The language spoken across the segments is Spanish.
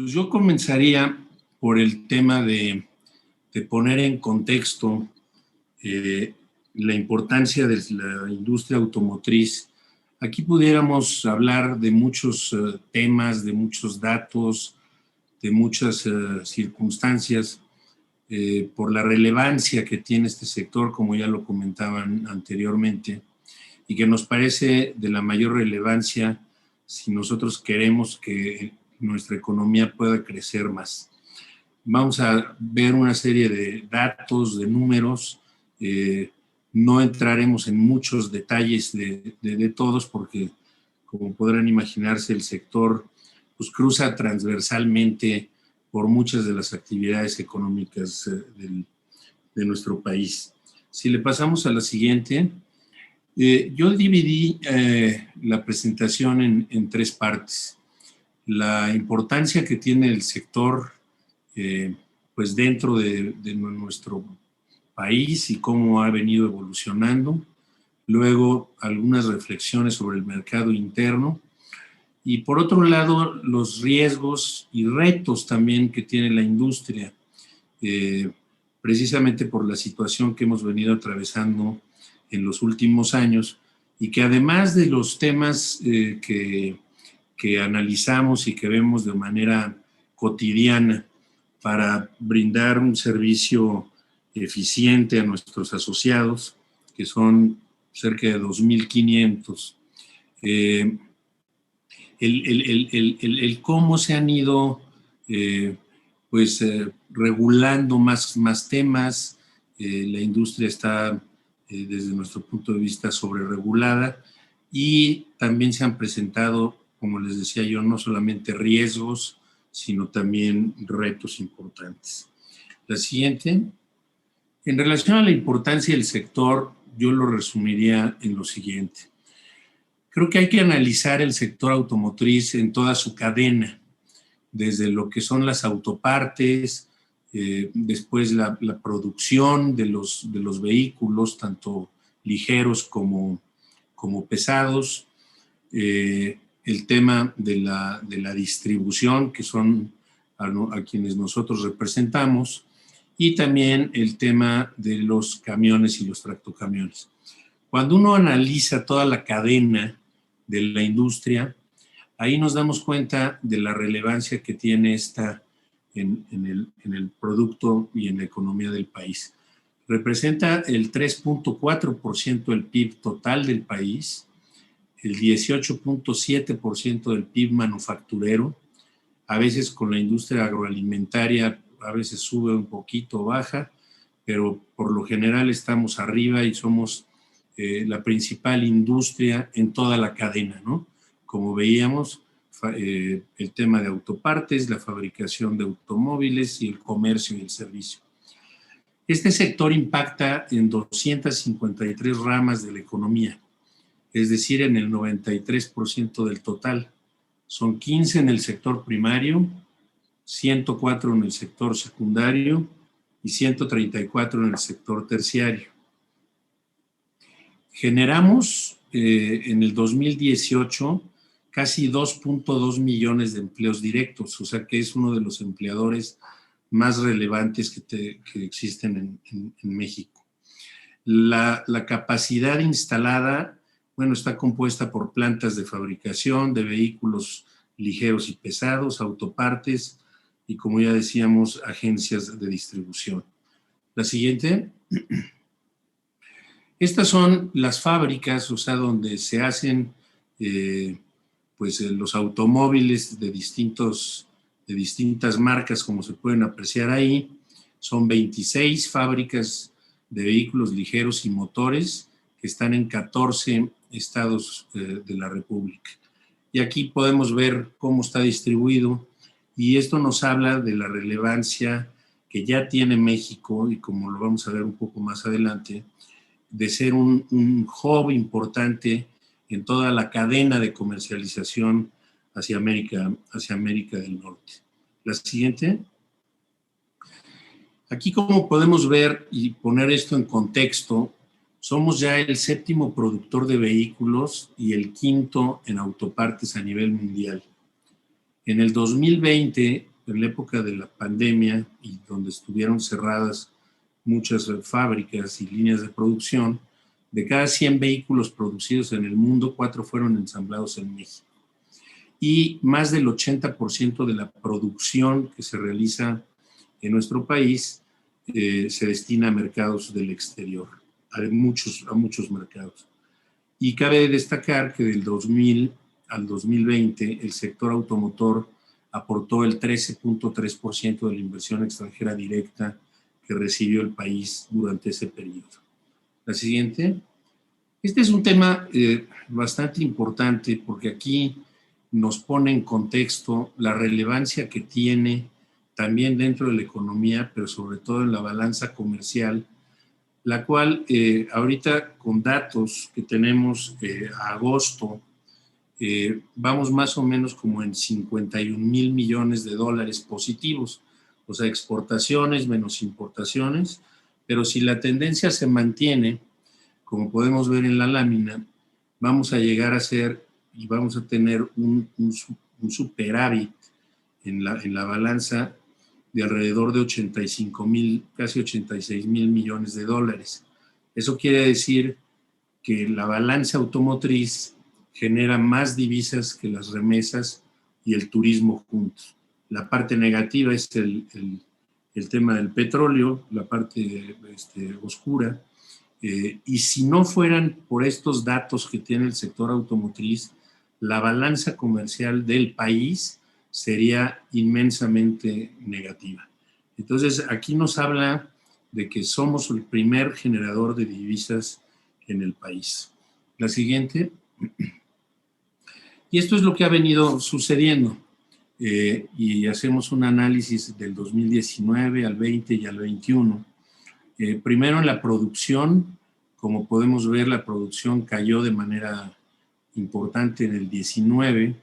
Pues yo comenzaría por el tema de poner en contexto eh, la importancia de la industria automotriz. Aquí pudiéramos hablar de muchos temas, de muchos datos, de muchas circunstancias, por la relevancia que tiene este sector, como ya lo comentaban anteriormente, y que nos parece de la mayor relevancia si nosotros queremos que nuestra economía pueda crecer más. Vamos a ver una serie de datos, de números. No entraremos en muchos detalles de todos porque, como podrán imaginarse, el sector pues, cruza transversalmente por muchas de las actividades económicas de nuestro país. Si le pasamos a la siguiente, yo dividí la presentación en tres partes. La importancia que tiene el sector pues dentro de nuestro país y cómo ha venido evolucionando. Luego, algunas reflexiones sobre el mercado interno. Y por otro lado, los riesgos y retos también que tiene la industria, precisamente por la situación que hemos venido atravesando en los últimos años y que además de los temas que analizamos y que vemos de manera cotidiana para brindar un servicio eficiente a nuestros asociados, que son cerca de 2.500. El cómo se han ido regulando más temas. La industria está, desde nuestro punto de vista, sobreregulada y también se han presentado, como les decía yo, no solamente riesgos, sino también retos importantes. La siguiente. En relación a la importancia del sector, yo lo resumiría en lo siguiente. Creo que hay que analizar el sector automotriz en toda su cadena, desde lo que son las autopartes, después la producción de los vehículos, tanto ligeros como pesados, el tema de la distribución, que son a quienes nosotros representamos, y también el tema de los camiones y los tractocamiones. Cuando uno analiza toda la cadena de la industria, ahí nos damos cuenta de la relevancia que tiene esta en el producto y en la economía del país. Representa el 3.4% del PIB total del país, el 18.7% del PIB manufacturero, a veces con la industria agroalimentaria, a veces sube un poquito, baja, pero por lo general estamos arriba y somos la principal industria en toda la cadena, ¿no? Como veíamos, el tema de autopartes, la fabricación de automóviles y el comercio y el servicio. Este sector impacta en 253 ramas de la economía, es decir, en el 93% del total. Son 15 en el sector primario, 104 en el sector secundario y 134 en el sector terciario. Generamos en el 2018 casi 2.2 millones de empleos directos, o sea que es uno de los empleadores más relevantes que existen en México. La capacidad instalada, bueno, está compuesta por plantas de fabricación de vehículos ligeros y pesados, autopartes y, como ya decíamos, agencias de distribución. La siguiente. Estas son las fábricas, o sea, donde se hacen los automóviles de distintas marcas, como se pueden apreciar ahí. Son 26 fábricas de vehículos ligeros y motores que están en 14 estados de la República. Y aquí podemos ver cómo está distribuido, y esto nos habla de la relevancia que ya tiene México, y como lo vamos a ver un poco más adelante, de ser un hub importante en toda la cadena de comercialización hacia América del Norte. La siguiente. Aquí, como podemos ver y poner esto en contexto, somos ya el 7º productor de vehículos y el 5º en autopartes a nivel mundial. En el 2020 en la época de la pandemia y donde estuvieron cerradas muchas fábricas y líneas de producción, de cada 100 vehículos producidos en el mundo, 4 fueron ensamblados en México. Y más del 80% de la producción que se realiza en nuestro país se destina a mercados del exterior, a muchos mercados. Y cabe destacar que del 2000 al 2020 el sector automotor aportó el 13.3% de la inversión extranjera directa que recibió el país durante ese periodo. La siguiente. Este es un tema bastante importante porque aquí nos pone en contexto la relevancia que tiene también dentro de la economía, pero sobre todo en la balanza comercial, la cual ahorita con datos que tenemos a agosto, vamos más o menos como en 51,000 millones de dólares positivos, o sea, exportaciones menos importaciones, pero si la tendencia se mantiene, como podemos ver en la lámina, vamos a llegar a ser y vamos a tener un superávit en la balanza de alrededor de 85,000, casi 86,000 millones de dólares. Eso quiere decir que la balanza automotriz genera más divisas que las remesas y el turismo juntos. La parte negativa es el tema del petróleo, la parte oscura. Y si no fueran por estos datos que tiene el sector automotriz, la balanza comercial del país sería inmensamente negativa. Entonces, aquí nos habla de que somos el primer generador de divisas en el país. La siguiente. Y esto es lo que ha venido sucediendo. Y hacemos un análisis del 2019 al 20 y al 21. Primero en la producción, como podemos ver, la producción cayó de manera importante en el 19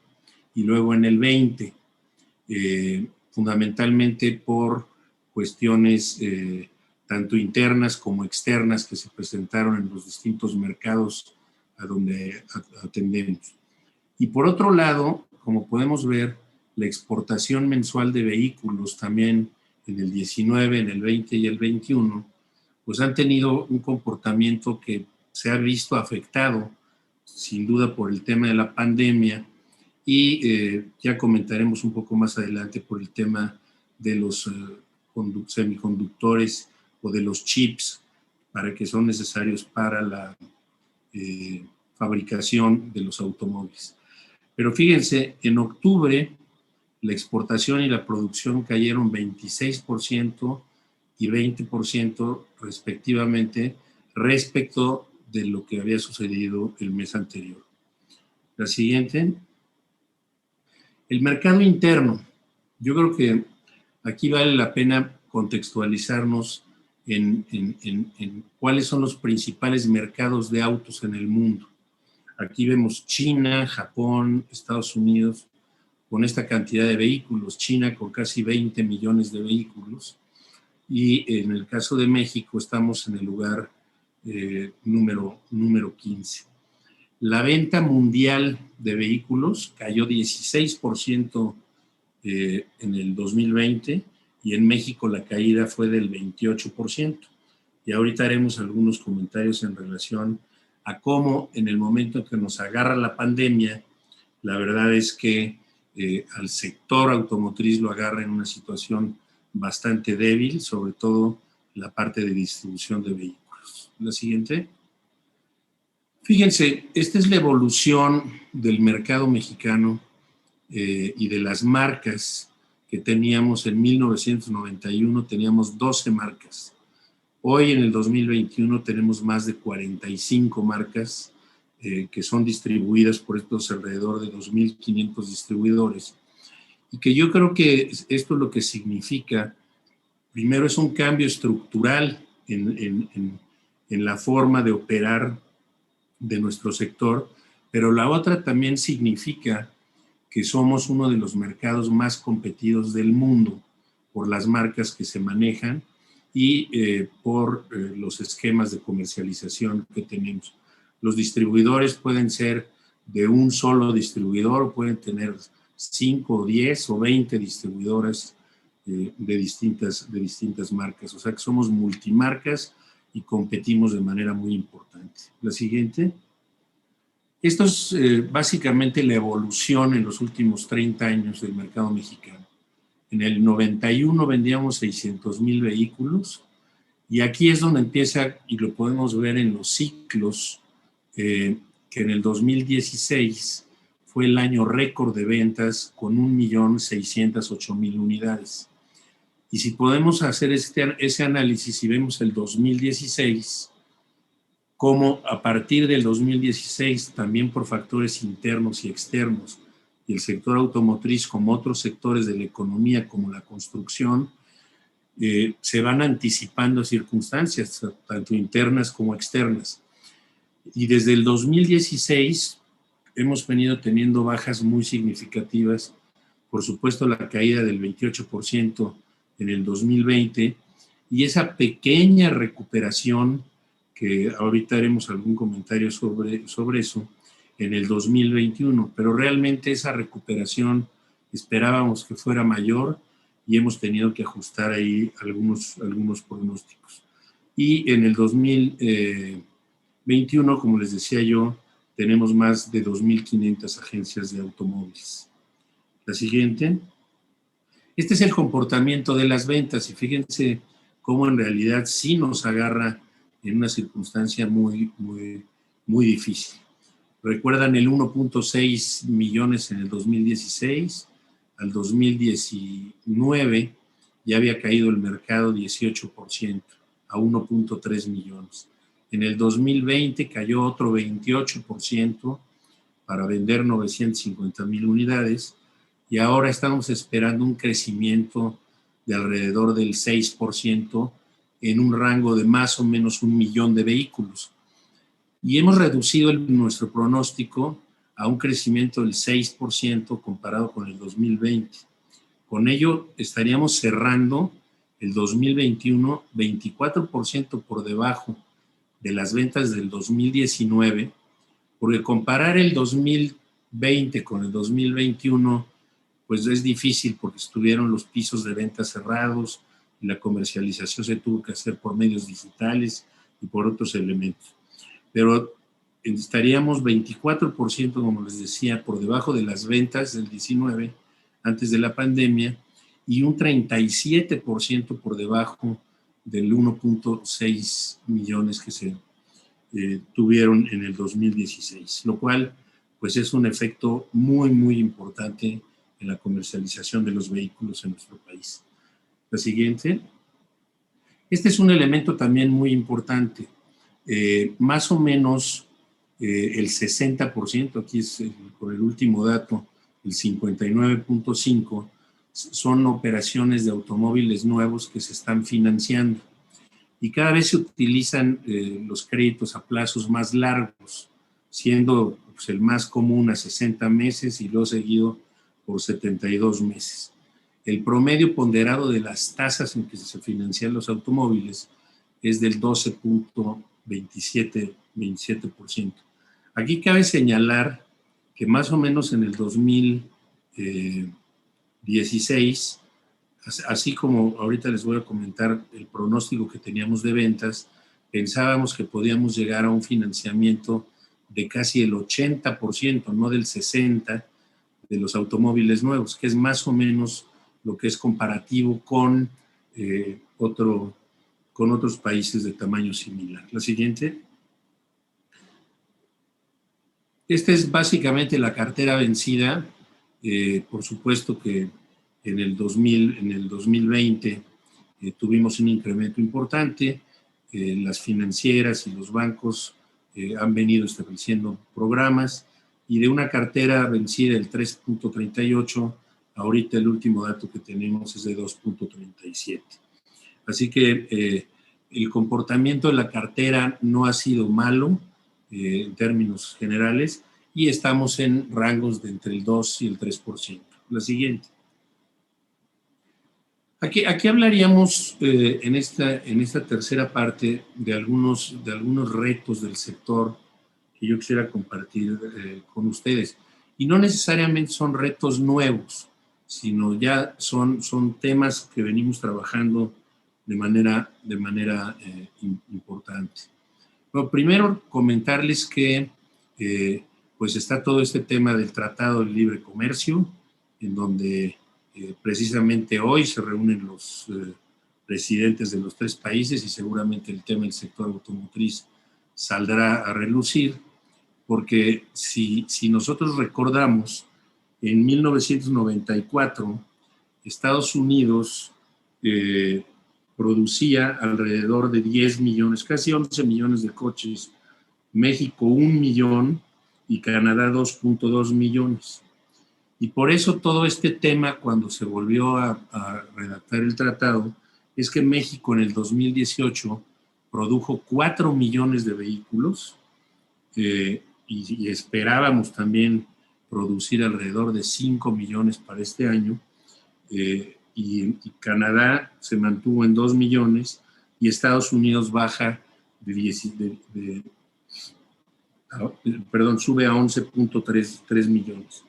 y luego en el 20, fundamentalmente por cuestiones tanto internas como externas que se presentaron en los distintos mercados a donde atendemos. Y por otro lado, como podemos ver, la exportación mensual de vehículos también en el 19, en el 20 y el 21, pues han tenido un comportamiento que se ha visto afectado, sin duda, por el tema de la pandemia y ya comentaremos un poco más adelante por el tema de los semiconductores o de los chips para que son necesarios para la fabricación de los automóviles. Pero fíjense, en octubre la exportación y la producción cayeron 26% y 20% respectivamente respecto de lo que había sucedido el mes anterior. La siguiente. El mercado interno. Yo creo que aquí vale la pena contextualizarnos en cuáles son los principales mercados de autos en el mundo. Aquí vemos China, Japón, Estados Unidos, con esta cantidad de vehículos. China con casi 20 millones de vehículos. Y en el caso de México estamos en el lugar número 15. La venta mundial de vehículos cayó 16% en el 2020 y en México la caída fue del 28%. Y ahorita haremos algunos comentarios en relación a cómo en el momento en que nos agarra la pandemia, la verdad es que al sector automotriz lo agarra en una situación bastante débil, sobre todo la parte de distribución de vehículos. La siguiente. Fíjense, esta es la evolución del mercado mexicano y de las marcas que teníamos en 1991, teníamos 12 marcas. Hoy en el 2021 tenemos más de 45 marcas que son distribuidas por estos alrededor de 2.500 distribuidores. Y que yo creo que esto lo que significa, primero es un cambio estructural en la forma de operar de nuestro sector, pero la otra también significa que somos uno de los mercados más competidos del mundo por las marcas que se manejan y por los esquemas de comercialización que tenemos. Los distribuidores pueden ser de un solo distribuidor o pueden tener 5, 10 o 20 distribuidoras de distintas marcas. O sea que somos multimarcas y competimos de manera muy importante. La siguiente. Esto es básicamente la evolución en los últimos 30 años del mercado mexicano. En el 91 vendíamos 600,000 vehículos y aquí es donde empieza, y lo podemos ver en los ciclos, que en el 2016 fue el año récord de ventas con 1,608,000 unidades. Y si podemos hacer ese análisis y vemos el 2016, como a partir del 2016, también por factores internos y externos, y el sector automotriz como otros sectores de la economía como la construcción, se van anticipando circunstancias, tanto internas como externas. Y desde el 2016 hemos venido teniendo bajas muy significativas, por supuesto la caída del 28% en el 2020 y esa pequeña recuperación, que ahorita haremos algún comentario sobre eso, en el 2021, pero realmente esa recuperación esperábamos que fuera mayor y hemos tenido que ajustar ahí algunos pronósticos. Y en el 2021, como les decía yo, tenemos más de 2,500 agencias de automóviles. La siguiente. Este es el comportamiento de las ventas y fíjense cómo en realidad sí nos agarra en una circunstancia muy difícil. Recuerdan el 1.6 millones en el 2016, al 2019 ya había caído el mercado 18% a 1.3 millones. En el 2020 cayó otro 28% para vender 950,000 unidades y ahora estamos esperando un crecimiento de alrededor del 6% en un rango de más o menos 1 millón de vehículos. Y hemos reducido nuestro pronóstico a un crecimiento del 6% comparado con el 2020. Con ello estaríamos cerrando el 2021 24% por debajo de las ventas del 2019, porque comparar el 2020 con el 2021 pues es difícil porque estuvieron los pisos de venta cerrados y la comercialización se tuvo que hacer por medios digitales y por otros elementos. Pero estaríamos 24%, como les decía, por debajo de las ventas del 19 antes de la pandemia y un 37% por debajo del 1.6 millones que se tuvieron en el 2016, lo cual pues es un efecto muy importante en la comercialización de los vehículos en nuestro país. La siguiente. Este es un elemento también muy importante. Más o menos el 60%, aquí es por el último dato, el 59.5%, son operaciones de automóviles nuevos que se están financiando. Y cada vez se utilizan los créditos a plazos más largos, siendo pues, el más común a 60 meses y luego seguido por 72 meses. El promedio ponderado de las tasas en que se financian los automóviles es del 12.27%. Aquí cabe señalar que más o menos en el 2016, así como ahorita les voy a comentar el pronóstico que teníamos de ventas, pensábamos que podíamos llegar a un financiamiento de casi el 80%, no del 60%, de los automóviles nuevos, que es más o menos lo que es comparativo con otros países de tamaño similar. La siguiente. Esta es básicamente la cartera vencida. Por supuesto que en el 2020 tuvimos un incremento importante. Las financieras y los bancos han venido estableciendo programas y de una cartera vencida del 3.38, ahorita el último dato que tenemos es de 2.37. Así que el comportamiento de la cartera no ha sido malo en términos generales y estamos en rangos de entre el 2 y el 3%. La siguiente. Aquí hablaríamos en esta tercera parte de algunos retos del sector que yo quisiera compartir con ustedes. y no necesariamente son retos nuevos, sino ya son temas que venimos trabajando de manera importante. Bueno, primero comentarles que pues está todo este tema del Tratado de Libre Comercio, en donde precisamente hoy se reúnen los presidentes de los 3 países y seguramente el tema del sector automotriz saldrá a relucir, porque si nosotros recordamos, en 1994 Estados Unidos producía alrededor de 10 millones, casi 11 millones de coches, México 1 millón y Canadá 2.2 millones. Y por eso todo este tema, cuando se volvió a redactar el tratado, es que México en el 2018 produjo 4 millones de vehículos y esperábamos también producir alrededor de 5 millones para este año. Y Canadá se mantuvo en 2 millones y Estados Unidos baja sube a 11.3 millones.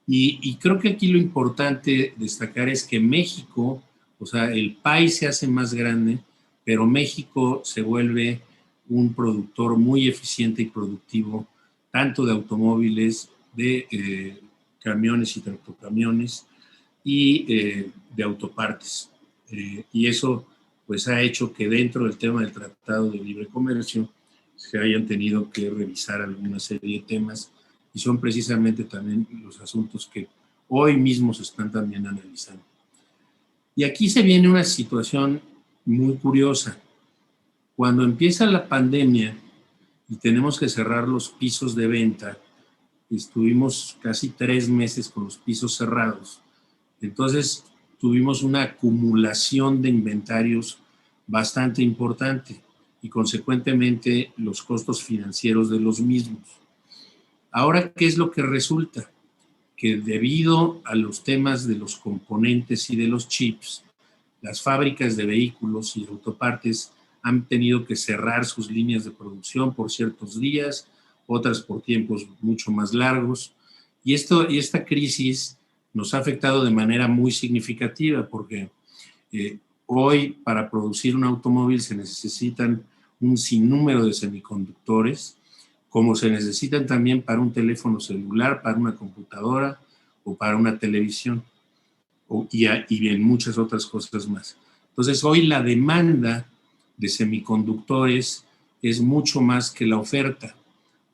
Y creo que aquí lo importante destacar es que México, o sea, el país se hace más grande, pero México se vuelve un productor muy eficiente y productivo, tanto de automóviles, de camiones y tractocamiones, y de autopartes. Y eso pues ha hecho que dentro del tema del Tratado de Libre Comercio se hayan tenido que revisar alguna serie de temas y son precisamente también los asuntos que hoy mismo se están también analizando. Y aquí se viene una situación muy curiosa. Cuando empieza la pandemia y tenemos que cerrar los pisos de venta, estuvimos casi 3 meses con los pisos cerrados. Entonces tuvimos una acumulación de inventarios bastante importante y consecuentemente los costos financieros de los mismos. Ahora, ¿qué es lo que resulta? Que debido a los temas de los componentes y de los chips, las fábricas de vehículos y autopartes han tenido que cerrar sus líneas de producción por ciertos días, otras por tiempos mucho más largos. Y esta crisis nos ha afectado de manera muy significativa porque hoy para producir un automóvil se necesitan un sinnúmero de semiconductores, como se necesitan también para un teléfono celular, para una computadora o para una televisión y en muchas otras cosas más. Entonces hoy la demanda de semiconductores es mucho más que la oferta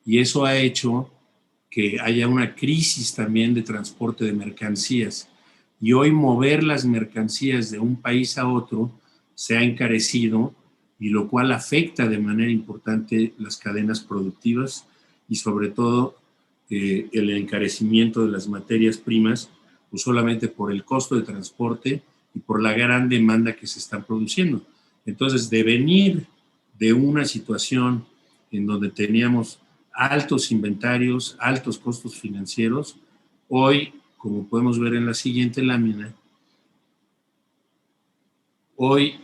y eso ha hecho que haya una crisis también de transporte de mercancías. Y hoy mover las mercancías de un país a otro se ha encarecido y lo cual afecta de manera importante las cadenas productivas y sobre todo el encarecimiento de las materias primas, pues solamente por el costo de transporte y por la gran demanda que se está produciendo. Entonces, de venir de una situación en donde teníamos altos inventarios, altos costos financieros, hoy, como podemos ver en la siguiente lámina, hoy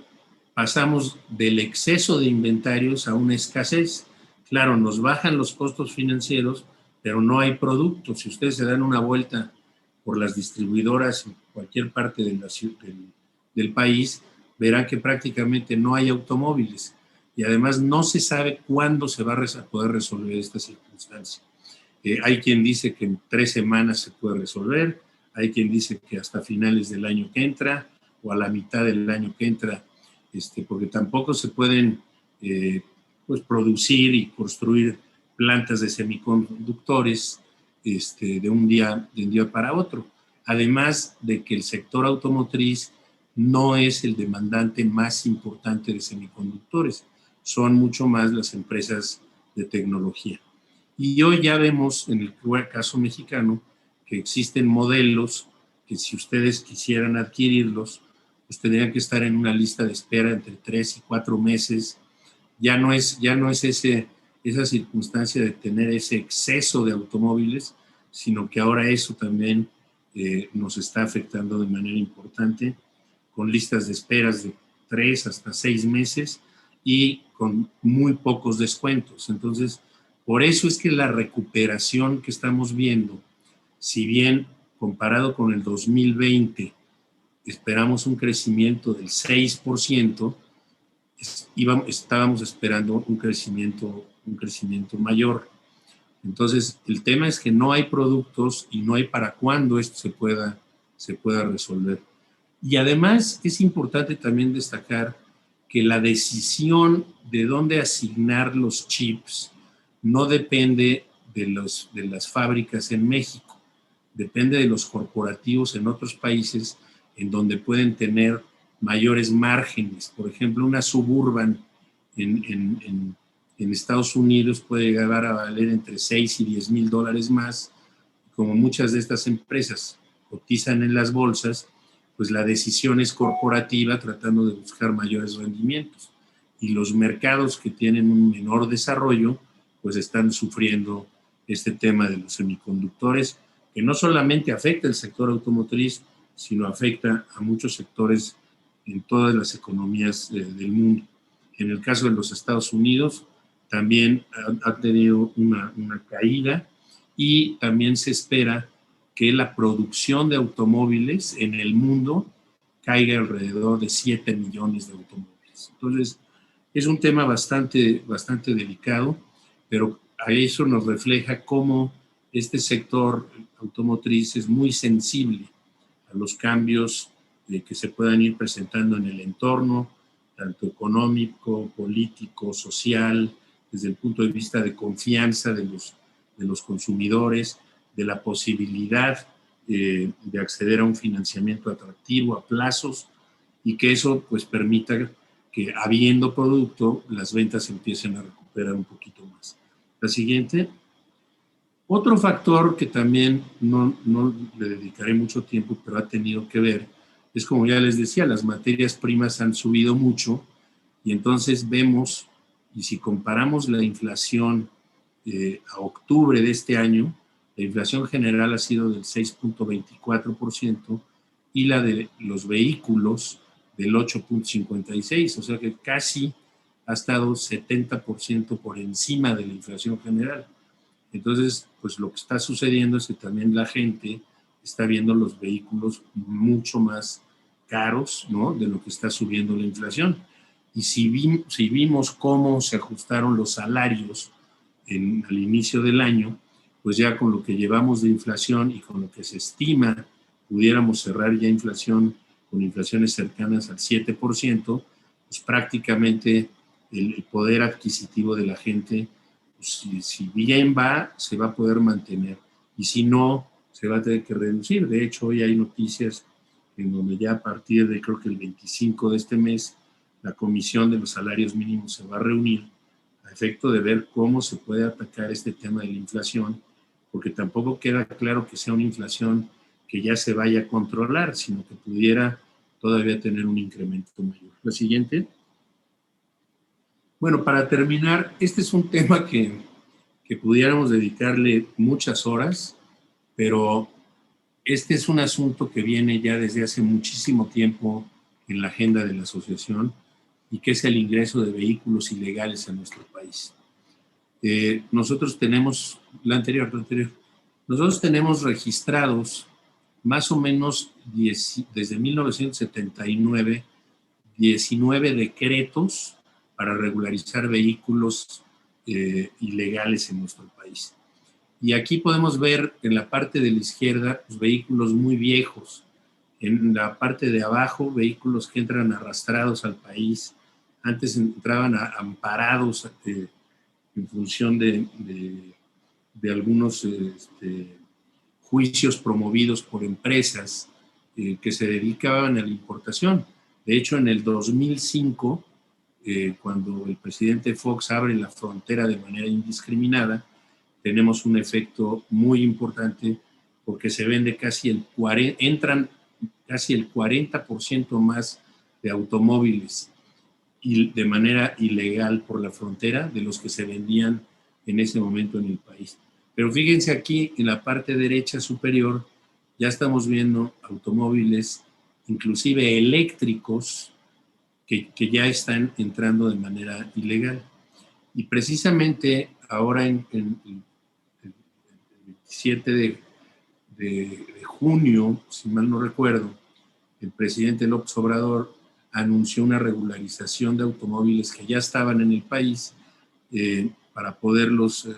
pasamos del exceso de inventarios a una escasez. Claro, nos bajan los costos financieros, pero no hay productos. Si ustedes se dan una vuelta por las distribuidoras en cualquier parte del país, verán que prácticamente no hay automóviles y además no se sabe cuándo se va a poder resolver esta circunstancia. Hay quien dice que en 3 semanas se puede resolver, hay quien dice que hasta finales del año que entra o a la mitad del año que entra, porque tampoco se pueden pues producir y construir plantas de semiconductores de un día para otro. Además de que el sector automotriz no es el demandante más importante de semiconductores, son mucho más las empresas de tecnología. Y hoy ya vemos en el caso mexicano que existen modelos que si ustedes quisieran adquirirlos, pues tendrían que estar en una lista de espera entre 3 y 4 meses. Ya no es esa circunstancia de tener ese exceso de automóviles, sino que ahora eso también nos está afectando de manera importante, con listas de esperas de 3 hasta 6 meses y con muy pocos descuentos. Entonces, por eso es que la recuperación que estamos viendo si bien comparado con el 2020 esperamos un crecimiento del 6%, estábamos esperando un crecimiento mayor. Entonces, el tema es que no hay productos y no hay para cuándo esto se pueda resolver. Y además es importante también destacar que la decisión de dónde asignar los chips no depende de las fábricas en México, depende de los corporativos en otros países en donde pueden tener mayores márgenes. Por ejemplo, una Suburban en Estados Unidos puede llegar a valer entre 6 y 10 mil dólares más. Como muchas de estas empresas cotizan en las bolsas, pues la decisión es corporativa tratando de buscar mayores rendimientos. Y los mercados que tienen un menor desarrollo, pues están sufriendo este tema de los semiconductores, que no solamente afecta el sector automotriz, sino afecta a muchos sectores en todas las economías del mundo. En el caso de los Estados Unidos, también ha tenido una caída y también se espera que la producción de automóviles en el mundo caiga alrededor de 7 millones de automóviles. Entonces, es un tema bastante delicado, pero a eso nos refleja cómo este sector automotriz es muy sensible a los cambios que se puedan ir presentando en el entorno, tanto económico, político, social, desde el punto de vista de confianza de los consumidores, de la posibilidad de acceder a un financiamiento atractivo a plazos y que eso pues permita que habiendo producto las ventas empiecen a recuperar un poquito más. La siguiente. Otro factor que también no le dedicaré mucho tiempo, pero ha tenido que ver, es como ya les decía, las materias primas han subido mucho y entonces vemos, y si comparamos la inflación a octubre de este año, la inflación general ha sido del 6.24% y la de los vehículos del 8.56%, o sea que casi ha estado 70% por encima de la inflación general. Entonces, pues lo que está sucediendo es que también la gente está viendo los vehículos mucho más caros, ¿no?, de lo que está subiendo la inflación. Y si vimos cómo se ajustaron los salarios al inicio del año, pues ya con lo que llevamos de inflación y con lo que se estima, pudiéramos cerrar ya con inflaciones cercanas al 7%, pues prácticamente el poder adquisitivo de la gente, pues, si bien va, se va a poder mantener. Y si no, se va a tener que reducir. De hecho, hoy hay noticias en donde ya a partir de, creo que el 25 de este mes, la Comisión de los Salarios Mínimos se va a reunir a efecto de ver cómo se puede atacar este tema de la inflación, porque tampoco queda claro que sea una inflación que ya se vaya a controlar, sino que pudiera todavía tener un incremento mayor. La siguiente. Bueno, para terminar, este es un tema que pudiéramos dedicarle muchas horas, pero este es un asunto que viene ya desde hace muchísimo tiempo en la agenda de la asociación y que es el ingreso de vehículos ilegales a nuestro país. Nosotros tenemos, nosotros tenemos registrados más o menos desde 1979, 19 decretos para regularizar vehículos ilegales en nuestro país. Y aquí podemos ver en la parte de la izquierda los vehículos muy viejos, en la parte de abajo vehículos que entran arrastrados al país, antes entraban amparados en función de algunos juicios promovidos por empresas que se dedicaban a la importación. De hecho, en el 2005, cuando el presidente Fox abre la frontera de manera indiscriminada, tenemos un efecto muy importante porque se vende entran casi el 40% más de automóviles de manera ilegal por la frontera de los que se vendían en ese momento en el país. Pero fíjense aquí en la parte derecha superior, ya estamos viendo automóviles, inclusive eléctricos, que ya están entrando de manera ilegal. Y precisamente ahora el 27 de de junio, si mal no recuerdo, el presidente López Obrador anunció una regularización de automóviles que ya estaban en el país para poderlos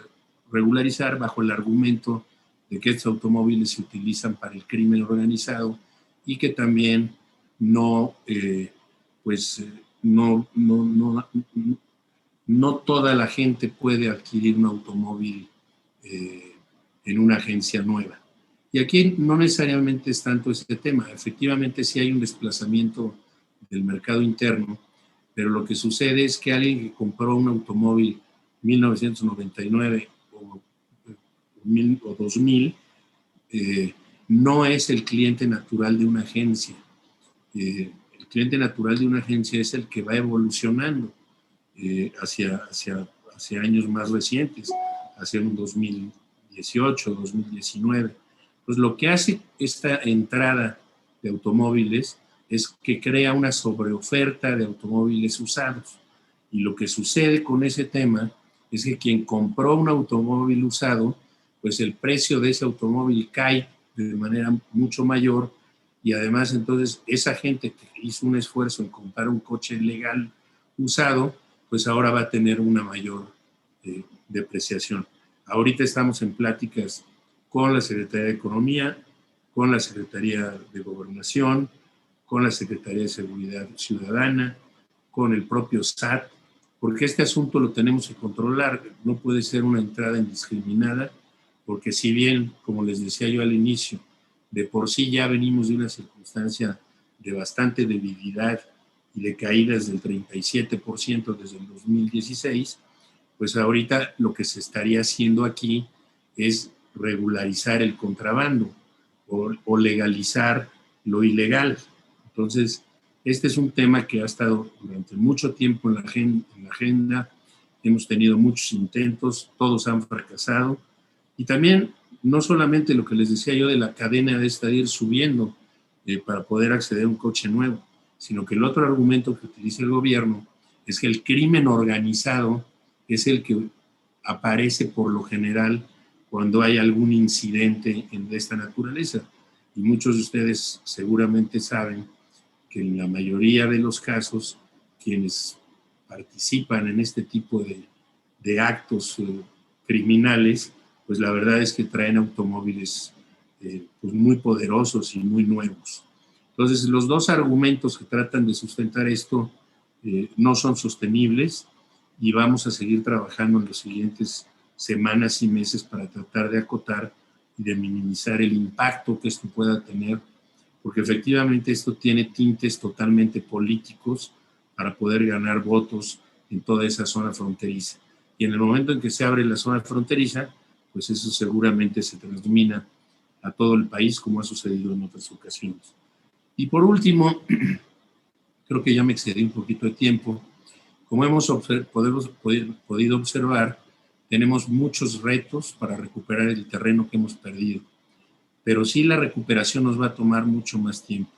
regularizar bajo el argumento de que estos automóviles se utilizan para el crimen organizado y que también no, no toda la gente puede adquirir un automóvil en una agencia nueva. Y aquí no necesariamente es tanto este tema. Efectivamente sí hay un desplazamiento del mercado interno, pero lo que sucede es que alguien que compró un automóvil 1999 o 2000 no es el cliente natural de una agencia. El cliente natural de una agencia es el que va evolucionando hacia años más recientes, hacia un 2018, 2019. Pues lo que hace esta entrada de automóviles es que crea una sobreoferta de automóviles usados. Y lo que sucede con ese tema es que quien compró un automóvil usado, pues el precio de ese automóvil cae de manera mucho mayor y además entonces esa gente que hizo un esfuerzo en comprar un coche legal usado, pues ahora va a tener una mayor depreciación. Ahorita estamos en pláticas con la Secretaría de Economía, con la Secretaría de Gobernación, con la Secretaría de Seguridad Ciudadana, con el propio SAT, porque este asunto lo tenemos que controlar. No puede ser una entrada indiscriminada, porque si bien, como les decía yo al inicio, de por sí ya venimos de una circunstancia de bastante debilidad y de caídas del 37% desde el 2016, pues ahorita lo que se estaría haciendo aquí es regularizar el contrabando o legalizar lo ilegal. Entonces, este es un tema que ha estado durante mucho tiempo en la agenda. Hemos tenido muchos intentos, todos han fracasado. Y también, no solamente lo que les decía yo de la cadena de esta de ir subiendo para poder acceder a un coche nuevo, sino que el otro argumento que utiliza el gobierno es que el crimen organizado es el que aparece por lo general cuando hay algún incidente de esta naturaleza. Y muchos de ustedes seguramente saben que en la mayoría de los casos, quienes participan en este tipo de actos criminales, pues la verdad es que traen automóviles pues muy poderosos y muy nuevos. Entonces, los dos argumentos que tratan de sustentar esto no son sostenibles y vamos a seguir trabajando en las siguientes semanas y meses para tratar de acotar y de minimizar el impacto que esto pueda tener, porque efectivamente esto tiene tintes totalmente políticos para poder ganar votos en toda esa zona fronteriza. Y en el momento en que se abre la zona fronteriza, pues eso seguramente se transmina a todo el país, como ha sucedido en otras ocasiones. Y por último, creo que ya me excedí un poquito de tiempo. Como hemos podido observar, tenemos muchos retos para recuperar el terreno que hemos perdido, pero sí la recuperación nos va a tomar mucho más tiempo.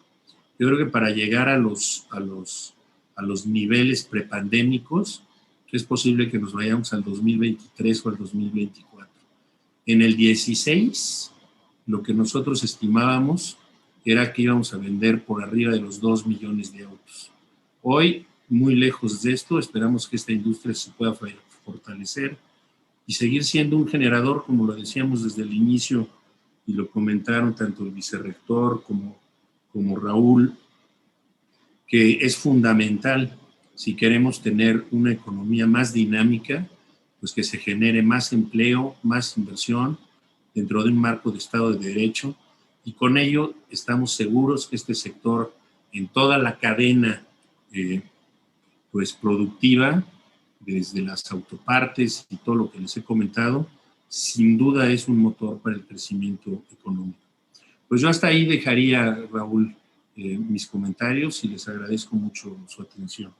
Yo creo que para llegar a los niveles prepandémicos, es posible que nos vayamos al 2023 o al 2024. En el 16, lo que nosotros estimábamos era que íbamos a vender por arriba de los 2 millones de autos. Hoy, muy lejos de esto, esperamos que esta industria se pueda fortalecer y seguir siendo un generador, como lo decíamos desde el inicio, y lo comentaron tanto el vicerrector como Raúl, que es fundamental si queremos tener una economía más dinámica, pues que se genere más empleo, más inversión dentro de un marco de Estado de Derecho, y con ello estamos seguros que este sector en toda la cadena pues productiva, desde las autopartes y todo lo que les he comentado, sin duda es un motor para el crecimiento económico. Pues yo hasta ahí dejaría, Raúl, mis comentarios y les agradezco mucho su atención.